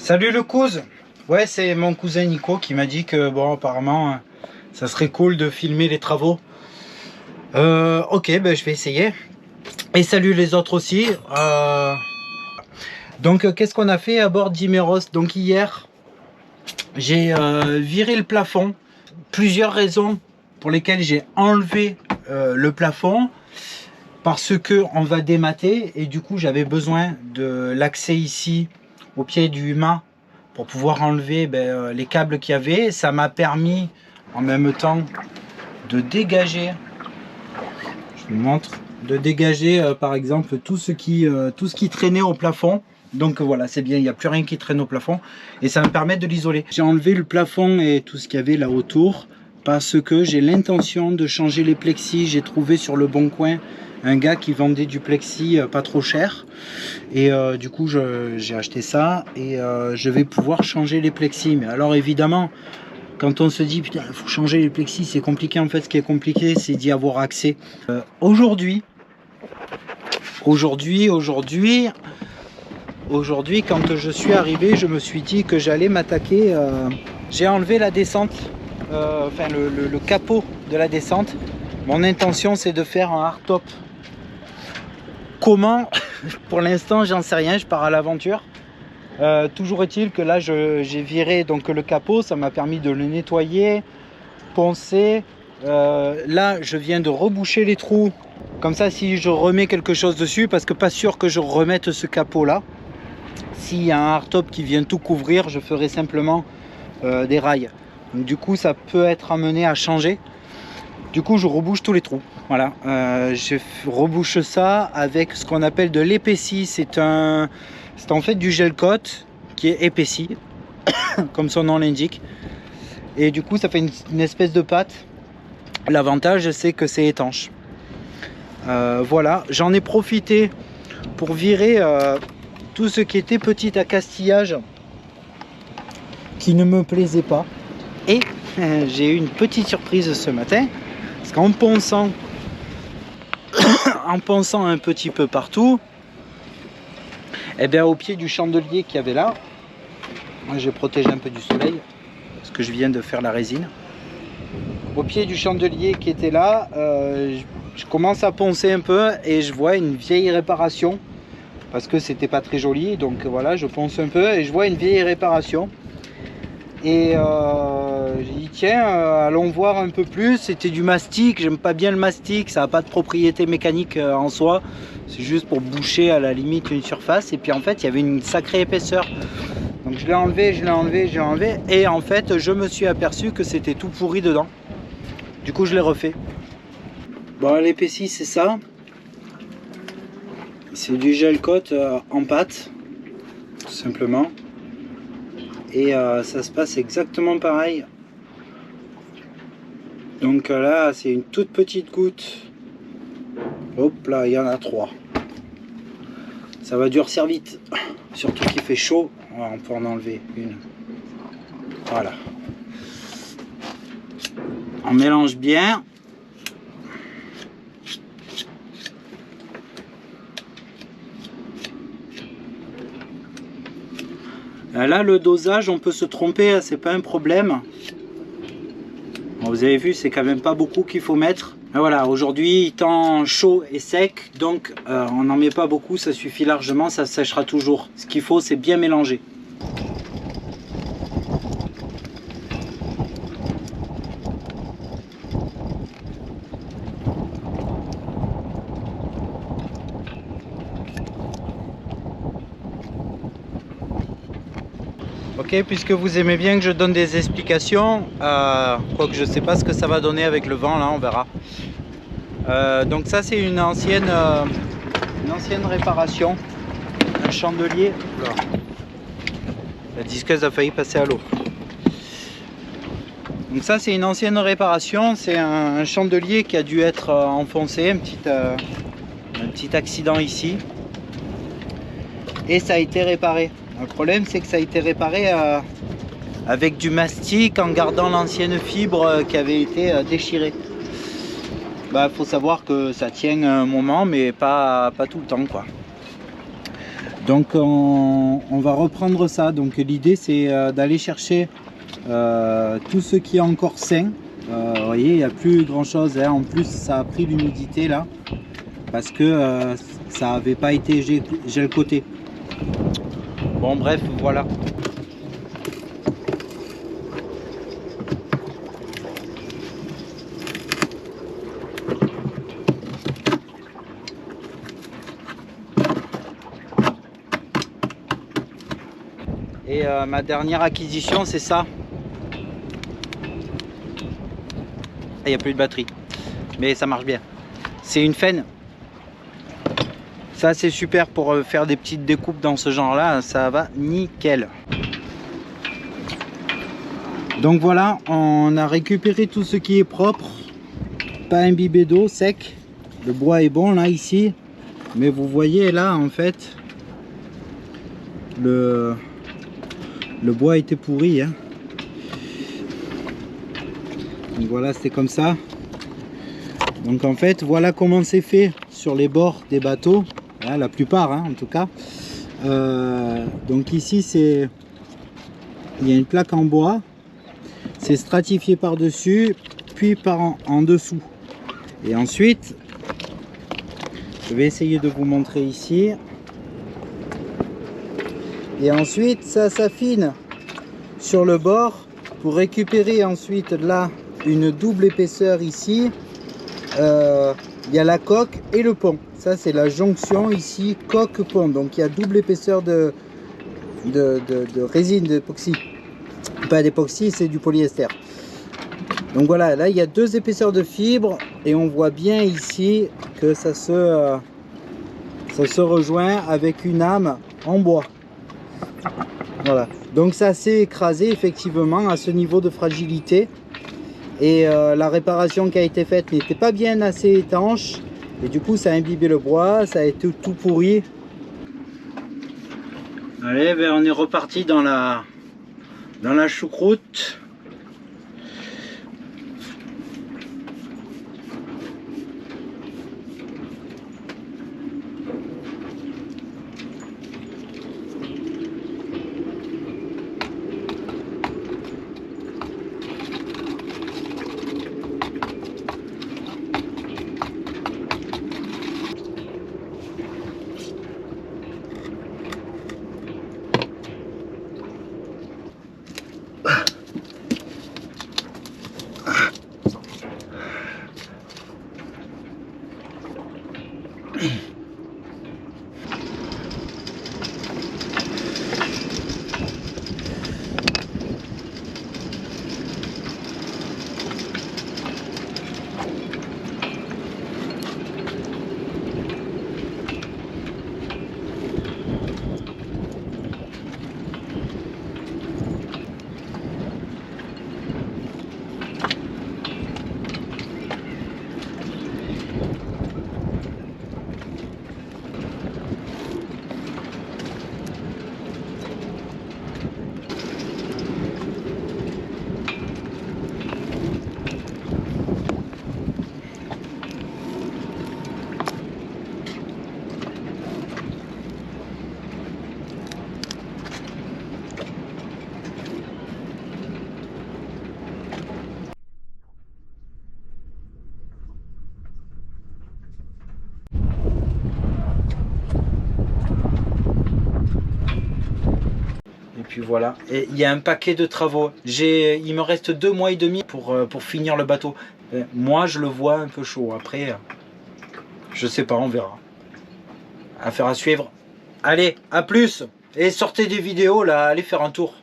Salut le cousin. Ouais, c'est mon cousin Nico qui m'a dit que bon, apparemment, ça serait cool de filmer les travaux. Ok, ben je vais essayer. Et salut les autres aussi. Donc, qu'est-ce qu'on a fait à bord d'Imeros? Donc hier, j'ai viré le plafond. Plusieurs raisons pour lesquelles j'ai enlevé le plafond. Parce que on va démater et du coup j'avais besoin de l'accès ici au pied du mât pour pouvoir enlever les câbles qu'il y avait. Ça m'a permis en même temps de dégager, je vous montre, de dégager par exemple tout ce qui traînait au plafond. Donc voilà, c'est bien, il n'y a plus rien qui traîne au plafond et ça me permet de l'isoler. J'ai enlevé le plafond et tout ce qu'il y avait là autour parce que j'ai l'intention de changer les plexis. J'ai trouvé sur le Bon Coin un gars qui vendait du plexi pas trop cher et du coup j'ai acheté ça et je vais pouvoir changer les plexis. Mais alors évidemment, quand on se dit putain il faut changer les plexis, c'est compliqué. En fait ce qui est compliqué c'est d'y avoir accès. Aujourd'hui quand je suis arrivé, je me suis dit que j'allais m'attaquer. J'ai enlevé la descente, enfin le capot de la descente. Mon intention c'est de faire un hardtop. Comment? Pour l'instant j'en sais rien, je pars à l'aventure. Toujours est-il que là j'ai viré donc le capot, ça m'a permis de le nettoyer, poncer. Là je viens de reboucher les trous, comme ça si je remets quelque chose dessus, parce que pas sûr que je remette ce capot là. S'il y a un hardtop qui vient tout couvrir, je ferai simplement des rails. Donc, du coup ça peut être amené à changer. Du coup je rebouche tous les trous. Voilà, je rebouche ça avec ce qu'on appelle de l'épaissi. C'est en fait du gel coat qui est épaissi, comme son nom l'indique. Et du coup ça fait une espèce de pâte. L'avantage c'est que c'est étanche. Voilà, j'en ai profité pour virer tout ce qui était petit accastillage qui ne me plaisait pas. Et j'ai eu une petite surprise ce matin, parce qu'en ponçant un petit peu partout, et bien au pied du chandelier qu'il y avait là, j'ai protégé un peu du soleil parce que je viens de faire la résine. Au pied du chandelier qui était là, je commence à poncer un peu et je vois une vieille réparation parce que c'était pas très joli. Donc voilà, je ponce un peu et je vois une vieille réparation. Et j'ai dit tiens, allons voir un peu plus. C'était du mastic, j'aime pas bien le mastic, ça n'a pas de propriété mécanique en soi, c'est juste pour boucher à la limite une surface. Et puis en fait il y avait une sacrée épaisseur, donc je l'ai enlevé, et en fait je me suis aperçu que c'était tout pourri dedans. Du coup je l'ai refait. Bon, l'épaissi c'est ça, c'est du gel coat en pâte tout simplement. Et ça se passe exactement pareil. Donc là c'est une toute petite goutte. Hop là, il y en a 3. Ça va durcir vite, surtout qu'il fait chaud. Voilà, on peut en enlever une. Voilà, on mélange bien. Là le dosage on peut se tromper, c'est pas un problème. Bon, vous avez vu, c'est quand même pas beaucoup qu'il faut mettre. Et voilà, aujourd'hui il tend chaud et sec, donc on n'en met pas beaucoup, ça suffit largement, ça séchera toujours. Ce qu'il faut c'est bien mélanger. Ok, puisque vous aimez bien que je donne des explications, quoique je ne sais pas ce que ça va donner avec le vent, là on verra. Donc ça c'est une ancienne réparation, un chandelier. Là. La disqueuse a failli passer à l'eau. Donc ça c'est une ancienne réparation, c'est un chandelier qui a dû être enfoncé, un petit accident ici. Et ça a été réparé. Le problème c'est que ça a été réparé avec du mastic en gardant l'ancienne fibre qui avait été déchirée. Faut savoir que ça tient un moment mais pas tout le temps quoi. Donc on va reprendre ça. Donc l'idée c'est d'aller chercher tout ce qui est encore sain. Vous voyez, il n'y a plus grand chose, hein. En plus ça a pris l'humidité là parce que ça n'avait pas été gel-coté. Bon bref, voilà. Et ma dernière acquisition, c'est ça. Il n'y a plus de batterie, mais ça marche bien. C'est une Fenn. Ça, c'est super pour faire des petites découpes dans ce genre-là. Ça va nickel. Donc voilà, on a récupéré tout ce qui est propre. Pas imbibé d'eau, sec. Le bois est bon là, ici. Mais vous voyez là, en fait, le bois était pourri, hein. Donc voilà, c'est comme ça. Donc en fait, voilà comment c'est fait sur les bords des bateaux, hein, la plupart, hein, en tout cas. Donc ici, il y a une plaque en bois, c'est stratifié par dessus, puis en dessous. Et ensuite, je vais essayer de vous montrer ici. Et ensuite, ça s'affine sur le bord pour récupérer ensuite là une double épaisseur ici. Il y a la coque et le pont. Ça, c'est la jonction ici, coque-pont. Donc, il y a double épaisseur de résine d'époxy. Pas d'époxy, c'est du polyester. Donc voilà, là, il y a deux épaisseurs de fibres et on voit bien ici que ça se rejoint avec une âme en bois. Voilà, donc ça s'est écrasé effectivement à ce niveau de fragilité et la réparation qui a été faite n'était pas bien assez étanche et du coup ça a imbibé le bois, ça a été tout pourri. Allez, ben on est reparti dans la choucroute. Puis voilà, et il y a un paquet de travaux. Il me reste 2 mois et demi pour finir le bateau. Moi je le vois un peu chaud. Après je sais pas, on verra. Affaire à suivre. Allez, à plus. Et sortez des vidéos là, allez faire un tour.